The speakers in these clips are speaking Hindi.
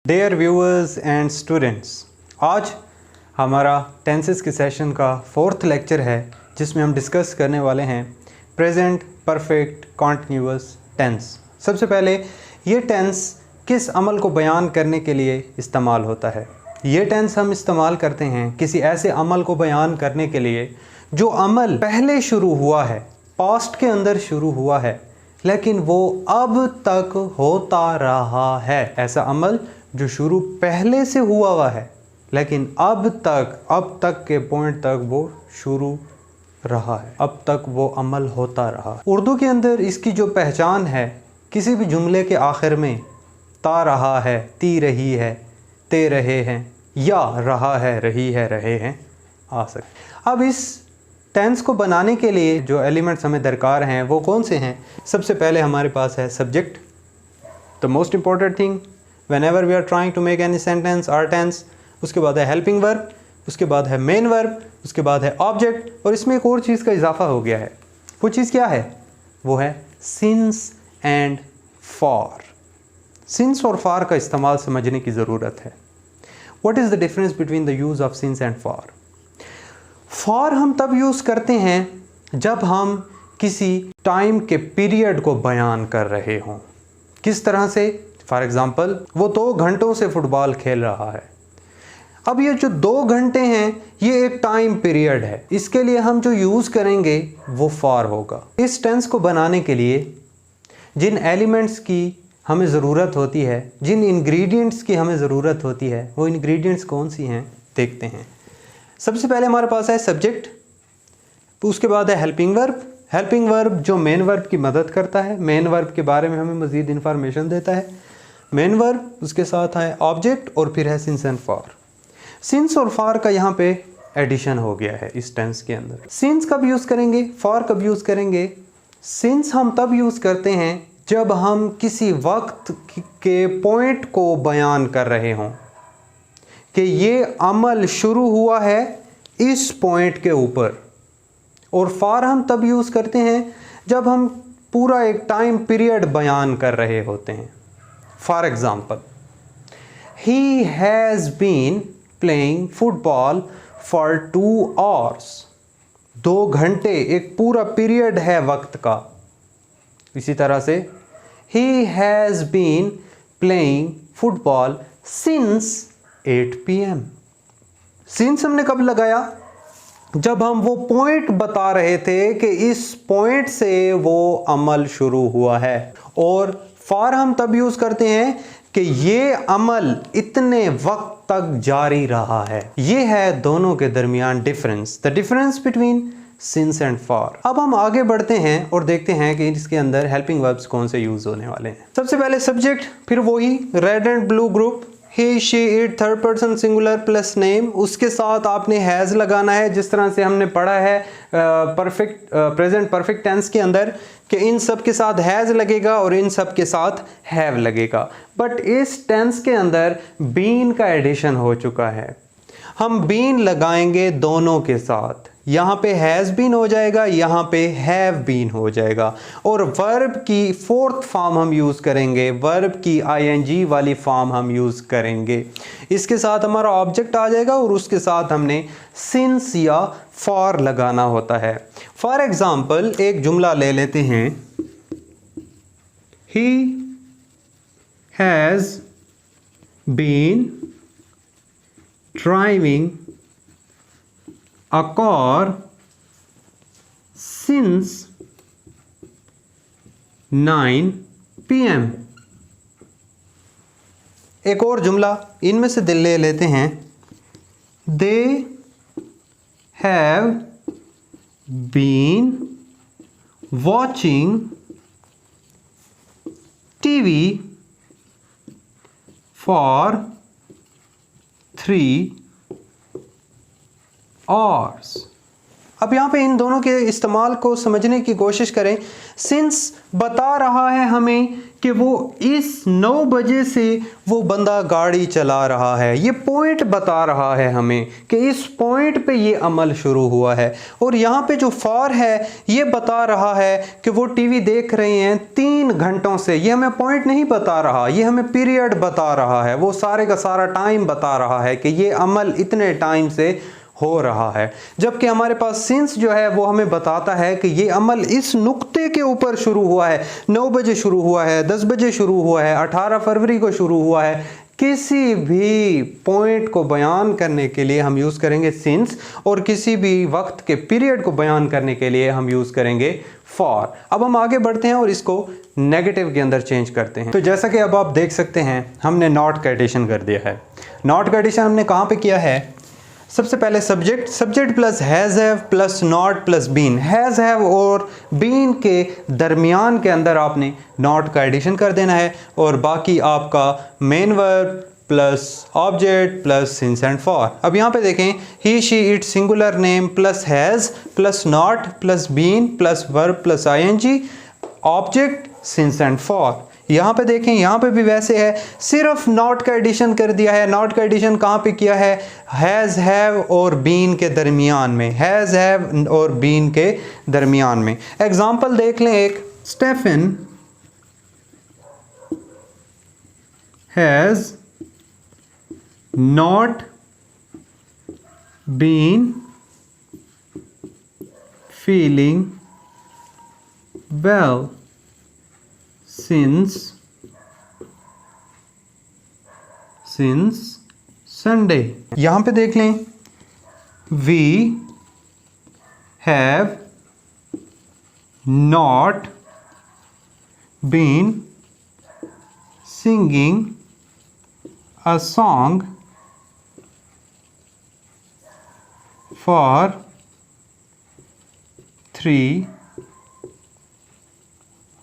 डियर व्यूअर्स एंड स्टूडेंट्स, आज हमारा टेंसेस के सेशन का 4th लेक्चर है जिसमें हम डिस्कस करने वाले हैं प्रेजेंट परफेक्ट कॉन्टिन्यूअस टेंस। सबसे पहले ये टेंस किस अमल को बयान करने के लिए इस्तेमाल होता है। ये टेंस हम इस्तेमाल करते हैं किसी ऐसे अमल को बयान करने के लिए जो अमल पहले शुरू हुआ है, पास्ट के अंदर शुरू हुआ है, लेकिन वो अब तक होता रहा है। ऐसा अमल जो शुरू पहले से हुआ है लेकिन अब तक के पॉइंट तक वो शुरू रहा है, अब तक वो अमल होता रहा। उर्दू के अंदर इसकी जो पहचान है, किसी भी जुमले के आखिर में ता रहा है, ती रही है, ते रहे हैं या रहा है, रही है, रहे हैं आ सकते। अब इस टेंस को बनाने के लिए जो एलिमेंट्स हमें दरकार हैं वो कौन से हैं। सबसे पहले हमारे पास है subject, the most important thing whenever we are trying to make any sentence और टेंस। उसके बाद है हेल्पिंग वर्ब, उसके बाद है मेन वर्ब, उसके बाद है ऑब्जेक्ट, और इसमें एक और चीज़ का इजाफा हो गया है। वो चीज़ क्या है? वो है सिंस एंड फॉर। सिंस और फॉर का इस्तेमाल समझने की ज़रूरत है। What is the difference between the use of since and for? For हम तब यूज़ करते हैं जब हम किसी टाइम के पीरियड को बयान कर रहे हों। किस तरह से? फॉर एग्ज़ाम्पल, वो 2 घंटों से फुटबॉल खेल रहा है। अब ये जो 2 घंटे हैं ये एक टाइम पीरियड है, इसके लिए हम जो यूज़ करेंगे वो फॉर होगा। इस टेंस को बनाने के लिए जिन एलिमेंट्स की हमें ज़रूरत होती है, जिन इंग्रेडिएंट्स की हमें ज़रूरत होती है, वो इंग्रेडिएंट्स कौन सी हैं देखते हैं। सबसे पहले हमारे पास है सब्जेक्ट, उसके बाद है हेल्पिंग वर्ब। हेल्पिंग वर्ब जो मेन वर्ब की मदद करता है, मेन वर्ब के बारे में हमें मज़ीद इंफॉर्मेशन देता है। मेन वर्ब, उसके साथ है ऑब्जेक्ट, और फिर है सिंस एंड फॉर। सिंस और फॉर का यहाँ पे एडिशन हो गया है इस टेंस के अंदर। सिंस कब यूज़ करेंगे, फॉर कब यूज़ करेंगे? सिंस हम तब यूज़ करते हैं जब हम किसी वक्त के पॉइंट को बयान कर रहे हों कि ये अमल शुरू हुआ है इस पॉइंट के ऊपर। और फॉर हम तब यूज़ करते हैं जब हम पूरा एक टाइम पीरियड बयान कर रहे होते हैं। For example, he has been playing football for 2 hours। 2 घंटे एक पूरा पीरियड है वक्त का। इसी तरह से he has been playing football since 8 PM। Since हमने कब लगाया? जब हम वो पॉइंट बता रहे थे कि इस पॉइंट से वो अमल शुरू हुआ है। और फॉर हम तब यूज़ करते हैं कि ये अमल इतने वक्त तक जारी रहा है। ये है दोनों के दरमियान difference, the difference between since and for. अब हम आगे बढ़ते हैं और देखते हैं कि इसके अंदर हेल्पिंग वर्ब्स कौन से यूज़ होने वाले हैं। सबसे पहले सब्जेक्ट, फिर वही red and blue group, he she it, third person singular plus name. उसके साथ आपने हैज़ लगाना है, जिस तरह से हमने पढ़ा है प्रेजेंट परफेक्ट टेंस के अंदर कि इन सब के साथ हैज़ लगेगा और इन सब के साथ हैव लगेगा। बट इस टेंस के अंदर बीन का एडिशन हो चुका है। हम बीन लगाएंगे दोनों के साथ। यहाँ पे हैज़ बीन हो जाएगा, यहाँ पे हैव बीन हो जाएगा। और वर्ब की 4th फॉर्म हम यूज़ करेंगे, वर्ब की ing वाली फॉर्म हम यूज़ करेंगे। इसके साथ हमारा ऑब्जेक्ट आ जाएगा और उसके साथ हमने सिंस या फॉर लगाना होता है। फॉर एग्ज़ाम्पल, एक जुमला ले लेते हैं, he has been driving a car since 9 PM। एक और जुमला इनमें से दिल ले लेते हैं, they have been watching TV for 3 hours। अब यहाँ पे इन दोनों के इस्तेमाल को समझने की कोशिश करें। सिंस बता रहा है हमें कि वो इस 9 बजे से वो बंदा गाड़ी चला रहा है, ये पॉइंट बता रहा है हमें कि इस पॉइंट पे ये अमल शुरू हुआ है। और यहाँ पे जो फॉर है ये बता रहा है कि वो टीवी देख रहे हैं 3 घंटों से। ये हमें पॉइंट नहीं बता रहा, ये हमें पीरियड बता रहा है, वो सारे का सारा टाइम बता रहा है कि ये अमल इतने टाइम से हो रहा है। जबकि हमारे पास सिंस जो है वो हमें बताता है कि ये अमल इस नुक्ते के ऊपर शुरू हुआ है, 9 बजे शुरू हुआ है, 10 बजे शुरू हुआ है, 18 फरवरी को शुरू हुआ है। किसी भी पॉइंट को बयान करने के लिए हम यूज़ करेंगे सिंस, और किसी भी वक्त के पीरियड को बयान करने के लिए हम यूज़ करेंगे फॉर। अब हम आगे बढ़ते हैं और इसको नेगेटिव के अंदर चेंज करते हैं। तो जैसा कि अब आप देख सकते हैं हमने नॉट का एडिशन कर दिया है। नॉट का एडिशन हमने कहाँ पे किया है? सबसे पहले subject plus has have plus not plus been. Has have और बीन के दरमियान के अंदर आपने नॉट का एडिशन कर देना है, और बाकी आपका main verb plus object plus since and for. अब यहाँ पे देखें, he she it singular name plus has plus not plus been plus verb plus ING object since and for. यहाँ पे देखें, यहाँ पे भी वैसे है, सिर्फ नॉट का एडिशन कर दिया है। नॉट का एडिशन कहाँ पे किया है? हैज़ हैव और बीन के दरमियान में, हैज़ हैव और बीन के दरमियान में। एग्जाम्पल देख लें एक, Stefan has not been feeling well since Sunday। यहां पे देख लें, we have not been singing a song for 3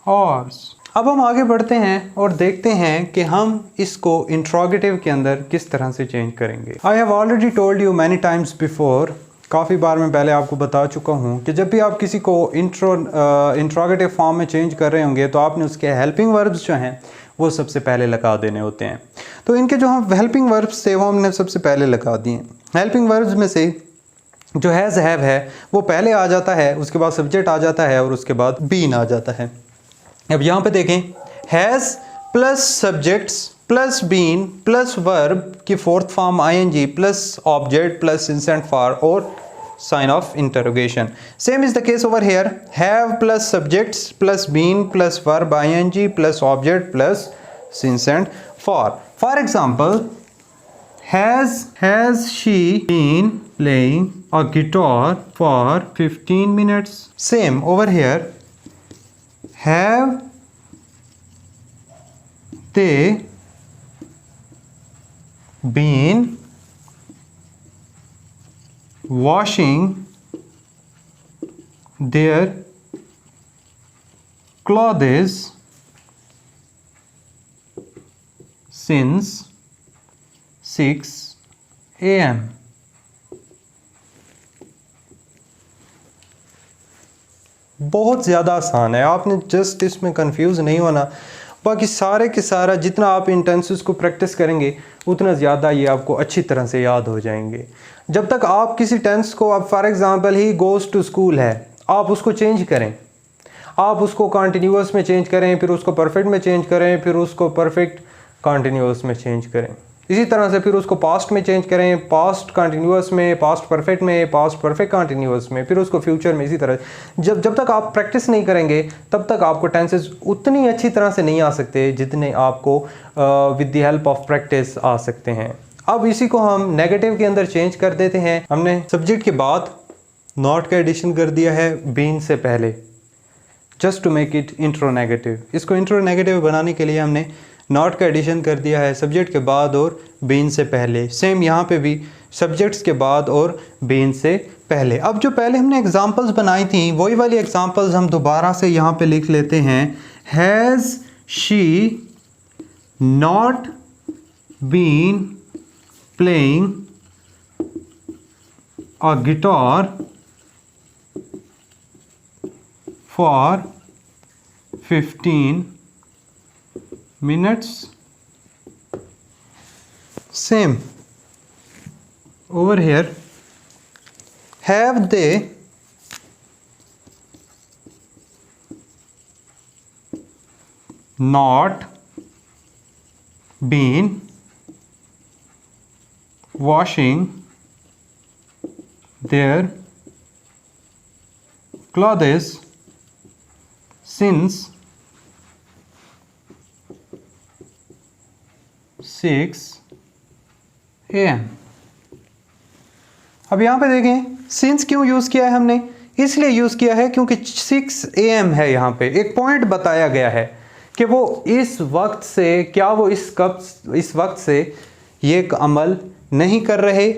hours। अब हम आगे बढ़ते हैं और देखते हैं कि हम इसको इंट्रोगेटिव के अंदर किस तरह से चेंज करेंगे। I have already told you many times before, काफ़ी बार मैं पहले आपको बता चुका हूँ कि जब भी आप किसी को इंट्रोगेटिव फॉर्म में चेंज कर रहे होंगे तो आपने उसके हेल्पिंग वर्ब्स जो हैं वो सबसे पहले लगा देने होते हैं। तो इनके जो हम हेल्पिंग वर्ब्स थे वो हमने सबसे पहले लगा दिए। हेल्पिंग वर्ब्स में से जो हैज़ हैव है वो पहले आ जाता है, उसके बाद सब्जेक्ट आ जाता है और उसके बाद बीन आ जाता है। अब यहाँ पे देखें, has plus subjects plus been plus verb की fourth form ING plus object plus since and for और sign of interrogation. Same is the case over here, have plus subjects plus been plus verb ING plus object plus since and for. For example, has she been playing a guitar for 15 minutes? Same over here, have they been washing their clothes since 6 AM? बहुत ज़्यादा आसान है, आपने जस्ट इसमें कंफ्यूज नहीं होना। बाकी सारे के सारा जितना आप इन टेंसेस को प्रैक्टिस करेंगे उतना ज़्यादा ये आपको अच्छी तरह से याद हो जाएंगे। जब तक आप किसी टेंस को, अब for example he goes to school है, आप उसको चेंज करें, आप उसको कॉन्टिन्यूअस में चेंज करें, फिर उसको परफेक्ट में चेंज करें, फिर उसको परफेक्ट कॉन्टिन्यूअस में चेंज करें, इसी तरह से फिर उसको पास्ट में चेंज करें, पास्ट कॉन्टिन्यूअस में, पास्ट परफेक्ट में, पास्ट परफेक्ट कॉन्टिन्यूअस में, फिर उसको फ्यूचर में। इसी तरह जब तक आप प्रैक्टिस नहीं करेंगे तब तक आपको टेंसेस उतनी अच्छी तरह से नहीं आ सकते जितने आपको with the help of practice आ सकते हैं। अब इसी को हम नेगेटिव के अंदर चेंज कर देते हैं। हमने सब्जेक्ट के बाद नॉट का एडिशन कर दिया है बीन से पहले, just to make it intro negative. इसको इंट्रो नेगेटिव बनाने के लिए हमने नॉट का एडिशन कर दिया है सब्जेक्ट के बाद और बीन से पहले। सेम यहाँ पे भी सब्जेक्ट्स के बाद और बीन से पहले। अब जो पहले हमने एग्जांपल्स बनाई थी वही वाली एग्जांपल्स हम दोबारा से यहाँ पे लिख लेते हैं। Has she not been playing a guitar for 15 minutes. Same over here. Have they not been washing their clothes since 6 AM? अब यहाँ पे देखें, सिंस क्यों यूज़ किया है हमने? इसलिए यूज़ किया है क्योंकि 6 AM है। यहाँ पे एक पॉइंट बताया गया है कि वो इस वक्त से, क्या वो इस वक्त से ये अमल नहीं कर रहे।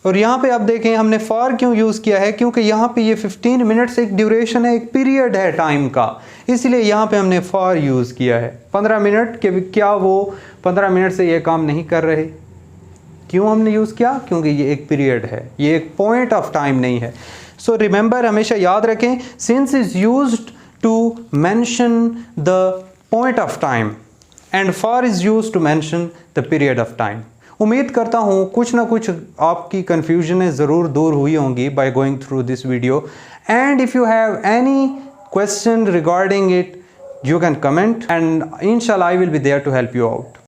और यहाँ पे आप देखें हमने फॉर क्यों यूज़ किया है, क्योंकि यहाँ पे ये 15 मिनट्स एक ड्यूरेशन है, एक पीरियड है टाइम का, इसलिए यहाँ पे हमने फॉर यूज़ किया है। 15 मिनट के, क्या वो 15 मिनट से ये काम नहीं कर रहे? क्यों हमने यूज़ किया? क्योंकि ये एक पीरियड है, ये एक पॉइंट ऑफ टाइम नहीं है। सो रिमेंबर, हमेशा याद रखें, since is used to mention the point of time and for is used to mention the period of time. उम्मीद करता हूँ कुछ ना कुछ आपकी कन्फ्यूजनें ज़रूर दूर हुई होंगी by going through this video. And if you have any question regarding it, you can comment and inshallah I will be there to help you out.